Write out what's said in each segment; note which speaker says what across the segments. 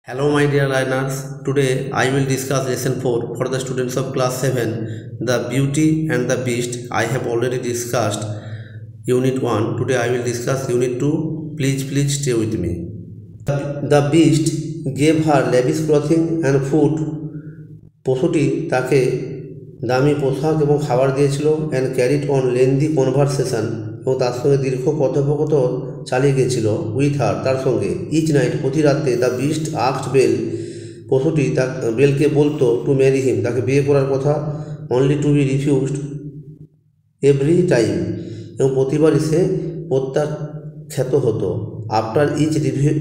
Speaker 1: Hello my dear learners, today I will discuss lesson 4 for the students of class 7, The Beauty and the Beast. I have already discussed unit 1. Today I will discuss unit 2. Please stay with me. The beast gave her lavish clothing and food. পশুটি তাকে দামি পোশাক এবং খাবার দিয়েছিল and carried on lengthy conversation এবং তার সঙ্গে দীর্ঘ কথোপকথন চালিয়ে গিয়েছিল উইথ হার তার সঙ্গে ইচ নাইট প্রতি রাত্রে দ্য বিস্ট আস্কড বেল পশুটি বেলকে বলতো টু ম্যারি হিম তাকে বিয়ে করার কথা only to be refused every time এবং প্রতিবারই সে প্রত্যাখ্যাত হতো আফটার ইচ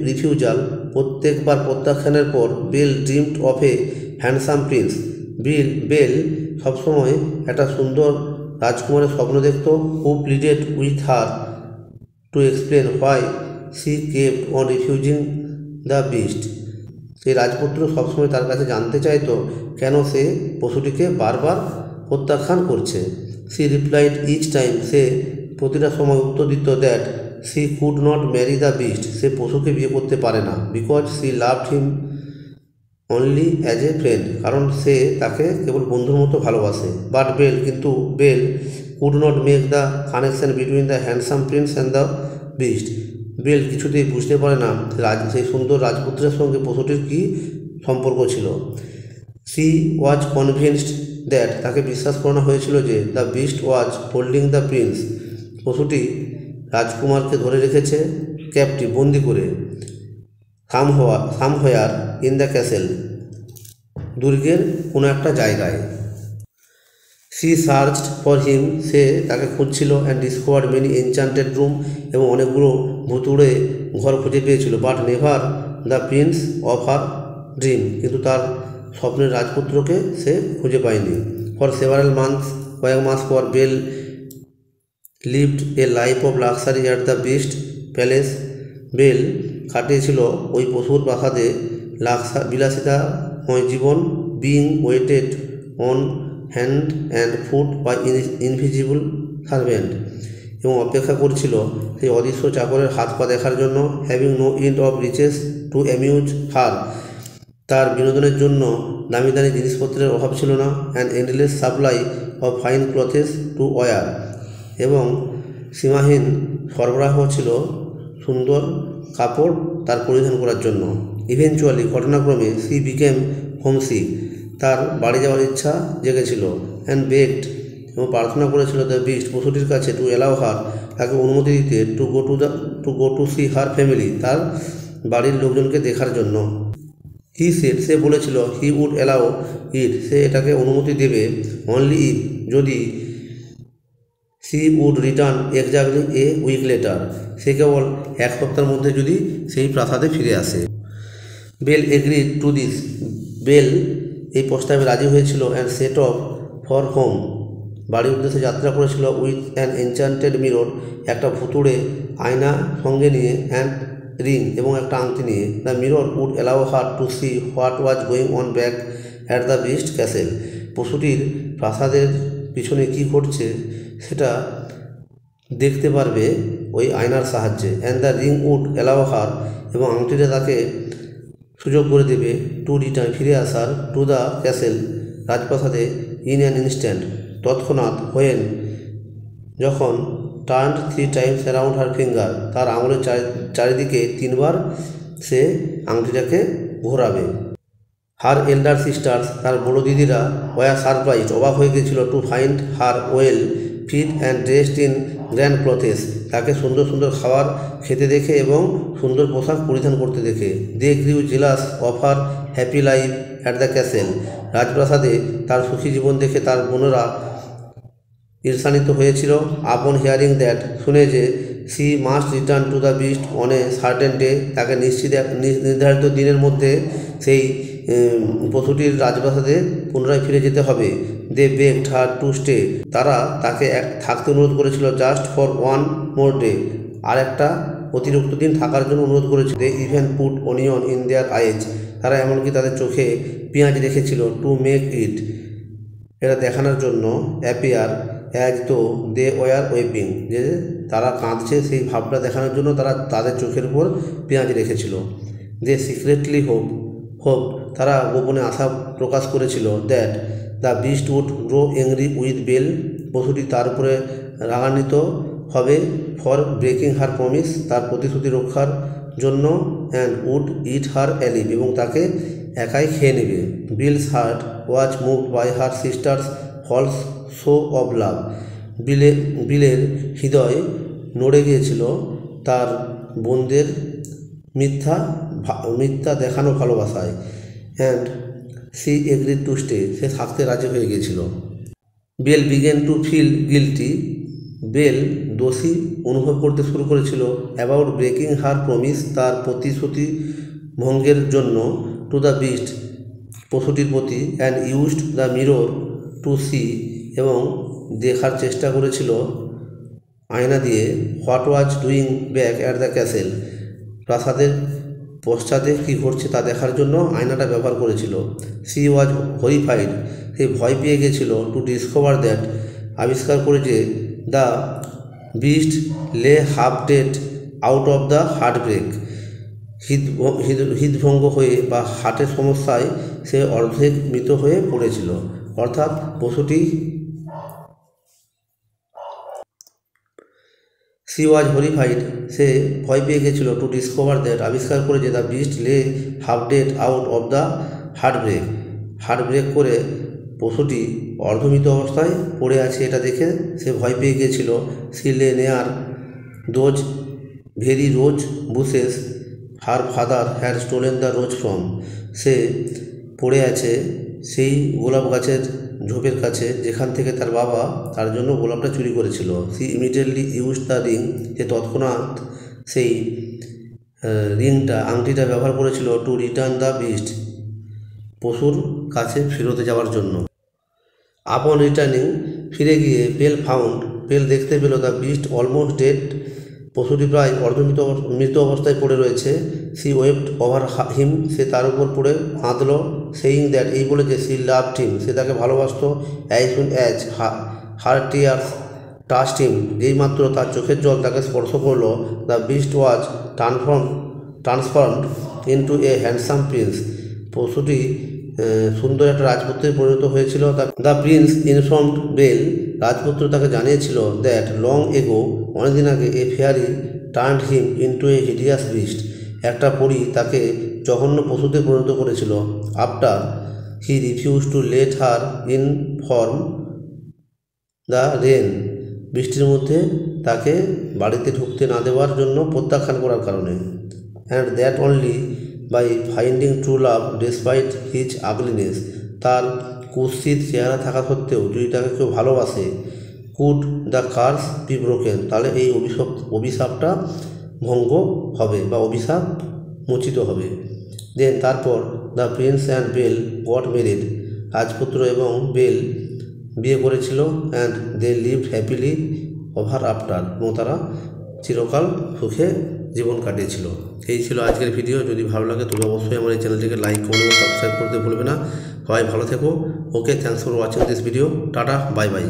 Speaker 1: রিফিউজাল প্রত্যেকবার প্রত্যাখ্যানের পর Belle dreamed of a handsome prince Belle সবসময় একটা সুন্দর রাজকুমারের স্বপ্ন দেখত who pleaded with her to explain why she kept on refusing the beast সেই রাজপুত্র সবসময় তার কাছে জানতে চাইতো কেন সে পশুটিকে বারবার প্রত্যাখ্যান করছে সি রিপ্লাইড ইচ টাইম সে প্রতিটা সময় উত্তর দিত that she could not marry the beast সে পশুকে বিয়ে করতে পারে না because she loved him only as a friend কারণ সে তাকে কেবল বন্ধুর মতো ভালোবাসে বাট কিন্তু Belle could not make the connection between the handsome prince and the beast Belle কিছুতেই বুঝতে পারে না সেই সুন্দর রাজপুত্রের সঙ্গে পশুটির কী সম্পর্ক ছিল সি ওয়াজ কনভিন্সড দ্যাট তাকে বিশ্বাস করানো হয়েছিল যে the beast was holding the prince পশুটি রাজকুমারকে ধরে রেখেছে ক্যাপটিভ বন্দি করে সামহোয়ার ইন দ্য ক্যাসেল দুর্গের কোনো একটা জায়গায় সি সার্চড ফর হিম সে তাকে খুঁজছিল and discovered many enchanted room এবং অনেকগুলো ভুতুড়ে ঘর খুঁজে পেয়েছিল but never the Prince of her dream কিন্তু তার স্বপ্নের রাজপুত্রকে সে খুঁজে পায়নি ফর সেভারাল কয়েক মাস পর Belle lived a life of luxury at the beast palace Belle কাটিয়েছিল ওই পশুর প্রাসাদে বিলাসিতাময় জীবন being waited on hand and foot by invisible servant এবং অপেক্ষা করছিল সেই অদৃশ্য চাকরের হাত পা দেখার জন্য having no end of riches to amuse her তার বিনোদনের জন্য দামি দামি জিনিসপত্রের অভাব ছিল না and endless supply of fine clothes to wear এবং সীমাহীন সরবরাহ ছিল সুন্দর কাপড় তার পরিধান করার জন্য ইভেনচুয়ালি ঘটনাক্রমে সি বিকেম হোমসিক তার বাড়ি যাওয়ার ইচ্ছা জেগেছিল অ্যান্ড বেগড এবং প্রার্থনা করেছিল দ্য বিস্ট পশুটির কাছে টু অ্যালাউ হার তাকে অনুমতি দিতে to go to see her family তার বাড়ির লোকজনকে দেখার জন্য হি সেড সে বলেছিল হি উড অ্যালাউ ইট সে এটাকে অনুমতি দেবে অনলি ইফ যদি she would return exactly a week later সে কেবল এক সপ্তাহের মধ্যে যদি সেই প্রাসাদে ফিরে আসে Belle agreed to this Belle এই প্রস্তাবে রাজি হয়েছিল and set off for home বাড়ির উদ্দেশ্যে যাত্রা করেছিল উইথ অ্যান এনচান্টেড মিরর একটা ভুতুড়ে আয়না সঙ্গে নিয়ে অ্যান্ড রিং এবং একটা আংটি নিয়ে the mirror would allow her to see what was going on back at the beast castle পশুটির প্রাসাদের পিছনে কী ঘটছে সেটা দেখতে পারবে ওই আয়নার সাহায্যে and the ring would allow her এবং আংটিটা তাকে সুযোগ করে দেবে টু রিটার্ন ফিরে আসার টু দ্য ক্যাসেল রাজপ্রাসাদে ইন অ্যান ইনস্ট্যান্ট তৎক্ষণাৎ হোয়েন যখন টার্ন 3 টাইমস অ্যারাউন্ড হার ফিঙ্গার তার আঙুলের চারিদিকে 3 বার সে আংটিটাকে ঘোরাবে হার এল্ডার সিস্টার্স তার বড় দিদিরা ওয়ার সারপ্রাইজড অবাক হয়ে গেছিল to find her well fit and dressed in grand clothes তাকে সুন্দর সুন্দর খাবার খেতে দেখে এবং সুন্দর পোশাক পরিধান করতে দেখে they grew jealous of her happy life at the castle রাজপ্রাসাদে তার সুখী জীবন দেখে তার বোনেরা ঈর্ষান্বিত হয়েছিল আপন হিয়ারিং দ্যাট শুনে যে C must return to the beast on a certain day তাকে নির্ধারিত দিনের মধ্যে সেই পশুটির রাজপ্রাসাদে পুনরায় ফিরে যেতে হবে they begged her to stay তারা তাকে থাকতে অনুরোধ করেছিল just for one more day আর একটা অতিরিক্ত দিন থাকার জন্য অনুরোধ করেছিল they even put onion in their eyes তারা এমনকি তাদের চোখে পেঁয়াজ রেখেছিল টু মেক ইট এটা দেখানোর জন্য appear as though they were ওয়েপিং যে তারা কাঁদছে সেই ভাবটা দেখানোর জন্য তারা তাদের চোখের উপর পেঁয়াজ রেখেছিল দে সিক্রেটলি হোপ হোপ, তারা গোপনে আশা প্রকাশ করেছিল that the beast would grow angry with Belle, পশুটি তার উপরে রাগান্বিত হবে ফর ব্রেকিং হার প্রমিস, তার প্রতিশ্রুতি রক্ষার জন্য, and would eat her alive, এবং তাকে একাই খেয়ে নেবে। Belle's heart was moved by her sisters false show of love, বিলের হৃদয় নড়ে গিয়েছিল তার বোনদের মিথ্যা দেখানো ভালোবাসায়, and she agreed to stay, সে থাকতে রাজি হয়ে গিয়েছিল। Belle began to feel guilty, Belle দোষী অনুভব করতে শুরু করেছিল অ্যাবাউট ব্রেকিং হার প্রমিস, তার প্রতিশ্রুতি ভঙ্গের জন্য, টু দ্য বিস্ট, পশুটির প্রতি, and used the mirror to see, এবং দেখার চেষ্টা করেছিল আয়না দিয়ে, what was doing back at the castle, প্রাসাদের পশ্চাতে কী ঘটছে তা দেখার জন্য আয়নাটা ব্যবহার করেছিল। সি ওয়াজ হরিফাইড, সে ভয় পেয়ে গেছিল, টু ডিসকভার দ্যাট, আবিষ্কার করে যে, the beast lay half dead out of the heart break, হৃদভঙ্গ হয়ে বা হার্টের সমস্যায় সে অর্ধেক মৃত হয়ে পড়েছিল। অর্থাৎ পশুটি, সি ওয়াজ হরিফাইড, সে ভয় পেয়ে গেছিল, টু ডিসকভার দ্যাট, আবিষ্কার করে যে, the beast lay half dead out of the heart break করে পশুটি অর্ধমৃত অবস্থায় পড়ে আছে এটা দেখে সে ভয় পেয়ে গিয়েছিল। She lay near those very rose bushes her father had stolen the rose from, সে পড়ে আছে সেই গোলাপ গাছের ঝোপের কাছে যেখান থেকে তার বাবা তার জন্য গোলাপটা চুরি করেছিল। She immediately use the ring, যে তৎক্ষণাৎ সেই আংটিটা ব্যবহার করেছিল, টু রিটার্ন দ্য বিস্ট, পশুর কাছে ফেরতে যাওয়ার জন্য। আপন রিটার্নিং, ফিরে গিয়ে বেল দেখতে পেল দ্য বিস্ট অলমোস্ট ডেড, পশুটি প্রায় মৃত অবস্থায় পড়ে রয়েছে। সি ওয়েপ্ট ওভার হিম, সে তার উপর পড়ে কাঁদল, সেইং দ্যাট, এই বলে যে, সি লাভড হিম, সে তাকে ভালোবাসত, as soon as her tears touched him, যেইমাত্র তার চোখের জল তাকে স্পর্শ করল, the beast was transformed into a handsome prince, পশুটি সুন্দর একটা রাজপুত্রে পরিণত হয়েছিল। দ্য প্রিন্স ইনফর্মড বেল, রাজপুত্র তাকে জানিয়েছিল দ্যাট লং এগো, অনেকদিন আগে, a fairy turned him into a hideous beast, একটা পরী তাকে জঘন্য পশুতে পরিণত করেছিল। After he refuse to let her in from the rain, বৃষ্টির মধ্যে তাকে বাড়িতে ঢুকতে না দেওয়ার জন্য প্রত্যাখ্যান করার কারণে। And that only by finding true love despite his ugliness, তার কুৎসিত চেহারা থাকা সত্ত্বেও যদি তাকে কেউ ভালোবাসে, could the curse be broken, তাহলে এই অভিশাপটা ভঙ্গ হবে বা অভিশাপ মোচিত হবে। দেন তারপর the prince and Belle got married, রাজপুত্র এবং বেল বিয়ে করেছিল, and they lived happily ever after, এবং তারা চিরকাল সুখে জীবন কাটিয়েছিল। এই ছিল আজকের ভিডিও। যদি ভালো লাগে তবে অবশ্যই আমার এই চ্যানেলটিকে লাইক, কমেন্ট এবং সাবস্ক্রাইব করতে ভুলবে না। সবাই ভালো থেকো। Okay, thanks for watching this video. Tata, bye by.